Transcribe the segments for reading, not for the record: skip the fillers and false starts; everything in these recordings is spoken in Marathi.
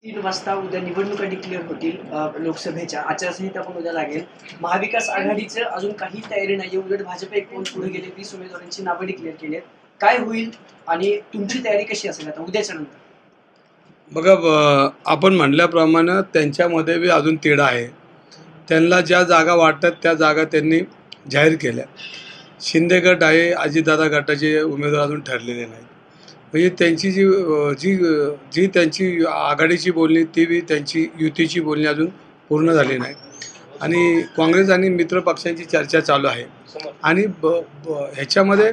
3 वाजता उद्या निवडणुका डिक्लेअर होतील लोकसभेच्या. आचारसंहिता पण उद्या लागेल. महाविकास आघाडीचं अजून काही तयारी नाहीये. उलट भाजप एक पाऊल पुढे गेले. 20 उमेदवारांची नावं डिक्लेअर केली आहेत. काय होईल आणि तुमची तयारी कशी असेल आता उद्याच्या नंतर? बघा, आपण म्हणल्याप्रमाणे त्यांच्यामध्ये बी अजून तिढा आहे. त्यांना ज्या जागा वाटतात त्या जागा त्यांनी जाहीर केल्या. शिंदे गट आहे, अजितदादा गटाचे उमेदवार अजून ठरलेले नाहीत. म्हणजे त्यांची जी त्यांची आघाडीची बोलणी ती बी त्यांची युतीची बोलणी अजून पूर्ण झाली नाही. आणि काँग्रेस आणि मित्र पक्षांची चर्चा चालू आहे. आणि ह्याच्यामध्ये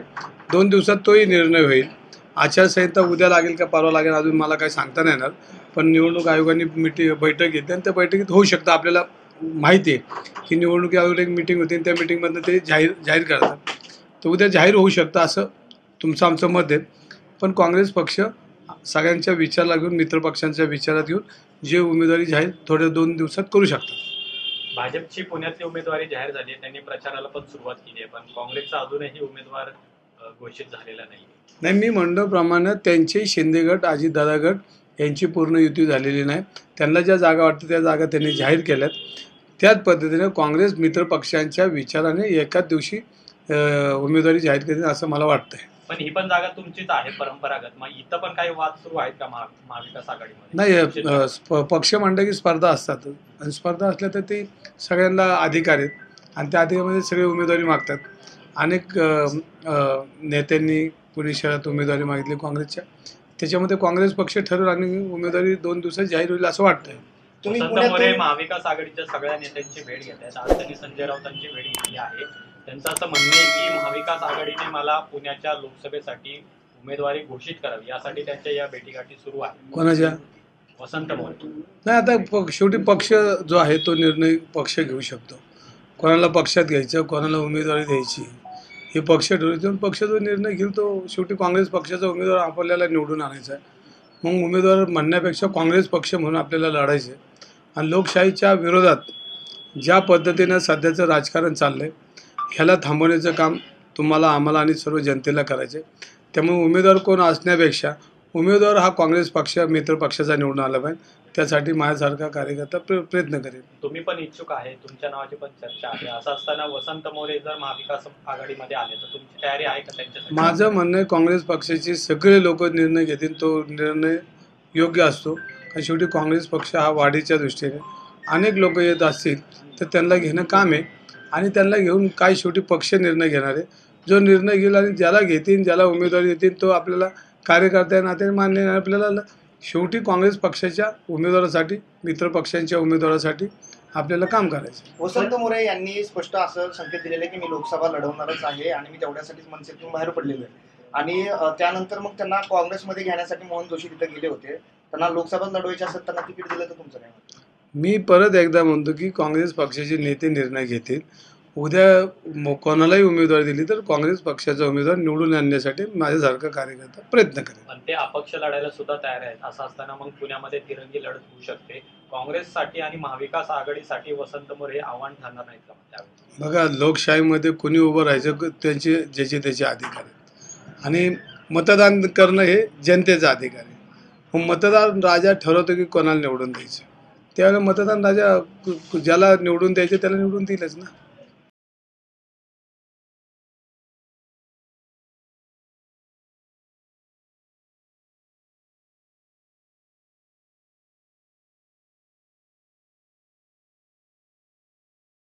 2 दिवसात तोही निर्णय होईल. आचारसंहिता उद्या लागेल का परवा लागेल अजून मला काही सांगता नाही येणार. पण निवडणूक आयोगाने बैठक घेतली आणि त्या बैठकीत होऊ शकतं. आपल्याला माहिती आहे की निवडणूक आयोगाला एक मिटिंग होती आणि त्या मिटिंगमधनं ते जाहीर करतात. तर उद्या जाहीर होऊ शकतं असं आमचं मत आहे. पण काँग्रेस पक्ष सगळ्यांच्या विचाराला घेऊन, मित्रपक्षांच्या विचारात घेऊन जे उमेदवारी जाहीर थोड्या 2 दिवसात करू शकतात. भाजपची पुण्यातली उमेदवारी जाहीर झाली आहे. त्यांनी प्रचाराला पण सुरुवात केली आहे. पण काँग्रेसचा अजूनही उमेदवार घोषित झालेला नाही. मी म्हणल्याप्रमाणे त्यांचे शिंदे गट, अजितदादा गट यांची पूर्ण युती झालेली नाही. त्यांना ज्या जागा वाटतं त्या जागा त्यांनी जाहीर केल्यात. त्याच पद्धतीने काँग्रेस मित्रपक्षांच्या विचाराने एकाच दिवशी उमेदवारी जाहीर केली असं मला वाटतंय. पण ही पण जागा तुमचीच आहे परंपरागत. मग इथं पण काही वाद सुरू आहेत का महाविकास आघाडीमध्ये? नाही, पक्ष म्हणलं की स्पर्धा असतात आणि स्पर्धा असल्या तर ते सगळ्यांना अधिकार आहेत आणि त्या अधिकारामध्ये सगळे उमेदवारी मागतात. अनेक नेत्यांनी पुणे शहरात उमेदवारी मागितली काँग्रेसच्या. त्याच्यामध्ये काँग्रेस पक्ष ठरवलं आणि उमेदवारी 2 दिवसात जाहीर होईल असं वाटतंय. वसंत मोरे महाविकास आघाडीच्या सगळ्या नेत्यांची भेट घेत आहेत. आज त्यांनी संजय राऊतांची भेट घेतली आहे. त्यांचं असं म्हणणं आहे की महाविकास आघाडीने मला पुण्याच्या लोकसभेसाठी उमेदवारी घोषित करावी यासाठी त्यांच्या या भेटीगाठी सुरू आहे. कोणाच्या? वसंत मोरे. नाही, आता शेवटी पक्ष जो आहे तो निर्णय पक्ष घेऊ शकतो. कोणाला पक्षात घ्यायचं, कोणाला उमेदवारी द्यायची हे पक्ष ठरवतो. पक्ष जो निर्णय घेईल तो शेवटी काँग्रेस पक्षाचा उमेदवार आपल्याला निवडून आणायचा आहे. मग उमेदवार म्हणण्यापेक्षा काँग्रेस पक्ष म्हणून आपल्याला लढायचं आहे. आणि लोकशाहीच्या विरोधात ज्या पद्धतीनं सध्याचं राजकारण चाललं आहे ह्याला थांबवण्याचं काम तुम्हाला, आम्हाला आणि सर्व जनतेला करायचं आहे. त्यामुळे उमेदवार कोण असण्यापेक्षा उमेदवार हा काँग्रेस पक्ष, मित्र पक्षाचा निवडून आला पाहिजे. त्यासाठी माझ्यासारखा कार्यकर्ता प्रयत्न करेल. तुम्ही पण इच्छुक आहे, तुमच्या नावाची पण चर्चा आहे. असं असताना वसंत मोरे जर महाविकास आघाडीमध्ये आले तर तुमची तयारी आहे का त्यांच्यासाठी? माझं म्हणणं आहे काँग्रेस पक्षाचे सगळे लोक निर्णय घेतील तो निर्णय योग्य असतो. कारण शेवटी काँग्रेस पक्ष हा वाढीच्या दृष्टीने अनेक लोक येत असतील तर त्यांना घेणं काम आहे. आणि त्यांना घेऊन काय शेवटी पक्ष निर्णय घेणार आहे. जो निर्णय घेईल आणि ज्याला घेतील, ज्याला उमेदवारी देतील तो आपल्याला कार्यकर्त्या नात्याने मान्य नाही. आपल्याला शेवटी काँग्रेस पक्षाच्या उमेदवारासाठी, मित्र पक्षांच्या उमेदवारासाठी आपल्याला काम करायचं. वसंत मोरे यांनी स्पष्ट असं संकेत दिलेले की मी लोकसभा लढवणारच आहे आणि मी तेवढ्यासाठीच मनसेतून बाहेर पडलेलो आहे. आणि त्यानंतर मग त्यांना काँग्रेसमध्ये घेण्यासाठी मोहन जोशी तिथे गेले होते. त्यांना लोकसभा लढवायची असेल त्यांना तिकीट दिलं तर तुमचं काय म्हणतं? मी परत एकदा म्हणतो की काँग्रेस पक्षाचे नेते निर्णय घेतील. उद्या कोणालाही उमेदवारी दिली तर काँग्रेस पक्षाचा उमेदवार निवडून आणण्यासाठी माझ्यासारखा कार्यकर्ता प्रयत्न करेल. पण ते अपक्ष लढायला सुद्धा तयार आहेत. असं असताना मग पुण्यामध्ये तिरंगी लढत होऊ शकते. काँग्रेससाठी आणि महाविकास आघाडीसाठी वसंत मोरे आव्हान ठरणार नाहीत का त्यावेळी? बघा, लोकशाहीमध्ये कोणी उभं राहायचं त्याचे त्याचे अधिकार आहेत आणि मतदान करणं हे जनतेचा अधिकार आहे. मग मतदान राजा ठरवतो की कोणाला निवडून द्यायचं. त्यावेळेला मतदान राजा ज्याला निवडून द्यायचं त्याला निवडून दिलंच ना.